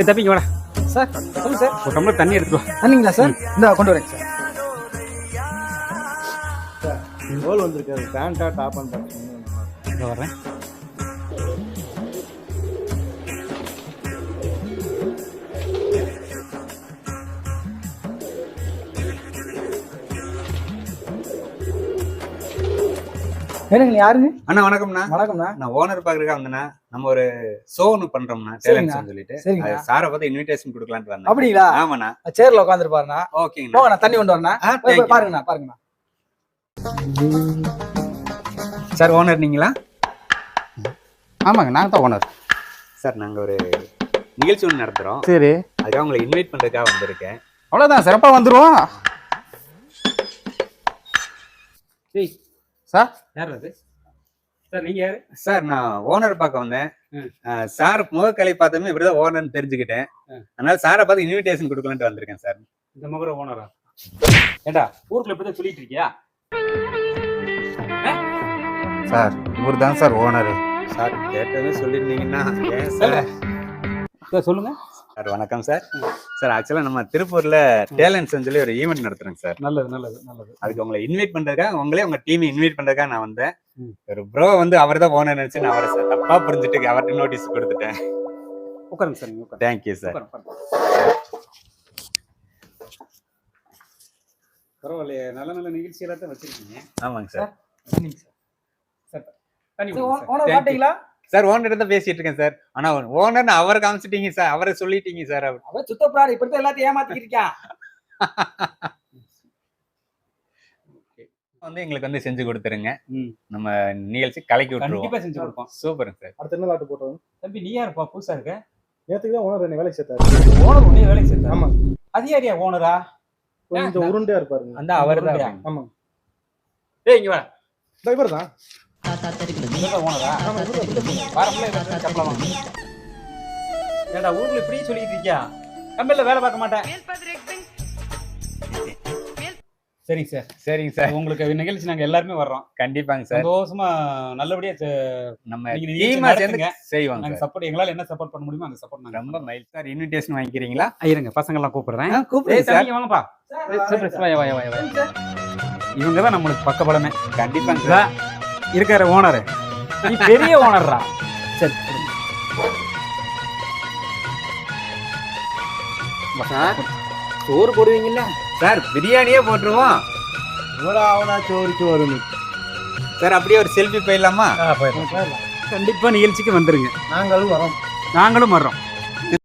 தப்பிங்க வாடா சார் சொல்லுங்க சார். ஒரு டம்ளர் தண்ணி எடுத்துட்டு வா. தண்ணிங்களா சார்? இந்த கொண்டு வரேன் சார். ரோல் வந்திருக்காரு. பேண்டா டாப் அண்ட் பாட்டம். இதோ வர்றேன். வேணுங்க யாருங்க? அண்ணா வணக்கம்ண்ணா. வணக்கம்ண்ணா. நான் ஓனர் பாக்குறதுக்காக வந்தேண்ணா. நம்ம ஒரு ஷோ ஒன்று பண்றோம்ண்ணா, டேலண்ட்ஸ்னு சொல்லிட்டு. சரிங்க. சாரை பார்த்து இன்விடேஷன் கொடுக்கலான்ட்டு வந்தேன். அப்படிங்களா? ஆமாண்ணா. சேர்ல உட்காந்துருப்பாருண்ணா. ஓகேங்கண்ணா. போங்க, நான் தண்ணி கொண்டு வரேண்ணா. போய் தேங்க்யூ. பாருங்கண்ணா பாருங்கண்ணா. சார் ஓனர் நீங்களா? ஆமாங்க, நாங்கள் தான் ஓனர். சார் நாங்க ஒரு நிகழ்ச்சி ஒன்று நடத்துறோம். சரி, அதுக்காக உங்களை இன்வைட் பண்றதுக்காக வந்திருக்கேன். அவ்வளோதான், சிறப்பாக வந்துடுவோம். டேய் சார் யார் அது? சார் நீங்க யாரு? சார் நான் ஓனர் பார்க்க வந்தேன். சார் முகக்கலை பார்த்ததுமே இவர்தான் ஓனர்னு தெரிஞ்சுக்கிட்டேன். அதனால சாரை பார்த்து இன்விடேஷன் கொடுக்கலான்ட்டு வந்திருக்கேன் சார். இந்த முகர ஓனரா? ஏண்டா ஊருக்குள்ள இப்பதான் சொல்லிட்டு இருக்கியா? சார் இவர் தான் சார் ஓனர். சார் கேட்டதுமே சொல்லியிருந்தீங்கன்னா ஏன் சார்? சார் சொல்லுங்க. சார் வணக்கம் சார். சார் ஆக்சுவலாக நம்ம திருப்பூர்ல டேலண்ட்ஸ்னு சொல்லி ஒரு ஈவெண்ட் நடத்துறோங்க சார். நல்லது நல்லது நல்லது. அதுக்கு உங்களை இன்வைட் பண்றதுக்காக, உங்களே உங்க டீம் இன்வைட் பண்றதுக்காக நான் வந்தேன். ஒரு ப்ரோ வந்து அவர் தான் ஓனர் நினைச்சு நான் அவரை சார் தப்பா புரிஞ்சுட்டு அவர்கிட்ட நோட்டீஸ் கொடுத்துட்டேன். உட்காருங்க சார், நீங்க உட்காருங்க. Thank you sir. பரவாயில்லையே, நல்ல நல்ல நிகழ்ச்சி எல்லாத்தையும் வச்சிருக்கீங்க. ஆமாங்க சார். சரிங்க சார். சார் தண்ணி கொடுங்க சார். ஓனர் பாத்தீங்களா? சார் ஓனர் தான் பேசிட்டு இருக்கேன் சார். ஆனா ஓனர் அவரை காமிச்சிட்டீங்க சார், அவரை சொல்லிட்டீங்க சார். அவன் சுத்தப்படாது, இப்படித்தான் எல்லாத்தையும் ஏமாத்திக்கிட்டு இருக்கான். வந்து எங்களுக்கு வந்து செஞ்சு கொடுத்துருங்க. நம்ம நிகழ்ச்சி கலக்கி விட்டுருவோம். கண்டிப்பா செஞ்சு கொடுப்போம். சூப்பருங்க சார். அடுத்த என்ன லாட்டு போட்டோம்? தம்பி நீ யாருப்பா புதுசா இருக்க? நேற்றுக்கு தான் ஓனர் என்ன வேலைக்கு சேர்த்தாரு. ஓனர் உடனே வேலைக்கு சேர்த்தா? ஆமா. அது யாரியா ஓனரா? கொஞ்சம் உருண்டையா இருப்பாருங்க. அந்த அவர் தான். ஆமா. டேய் இங்க வா. டிரைவர் தான். ஓனரா? வாரம்ல சம்பளம் வாங்க. ஏண்டா ஊர்ல இப்படியே சொல்லிட்டு இருக்கியா? கம்பெனில வேலை பார்க்க மாட்டேன். சரிங்க சார். சரிங்க சார். உங்களுக்கு நிகழ்ச்சி நாங்க எல்லாருமே வர்றோம். கண்டிப்பாங்க சார். சந்தோஷமா நல்லபடியா நம்ம நீங்க டீமா சேர்ந்து செய்வோம் நாங்க சார். சப்போர்ட், எங்களால என்ன சப்போர்ட் பண்ண முடியுமோ அந்த சப்போர்ட் நாங்க ரொம்ப மைல் சார். இன்விடேஷன் வாங்கிக்கிறீங்களா? இருங்க, பசங்க எல்லாம் கூப்பிடுறேன். கூப்பிடுங்க சார். நீங்க வாங்கப்பா. இவங்க தான் நம்மளுக்கு பக்கபலமே. கண்டிப்பாங்க இதா சார். இருக்காரு ஓனர். நீ பெரிய ஓனர்ரா. சரி சார் சோறு போடுவீங்கல்ல சார்? பிரியாணியே போட்டுருவோம். இவ்வளோ அவனா சோறுக்கு வரும். சார் அப்படியே ஒரு செல்ஃபி போயிடலாமா? கண்டிப்பா நிகழ்ச்சிக்கு வந்துருங்க. நாங்களும் வரோம். நாங்களும் வர்றோம்.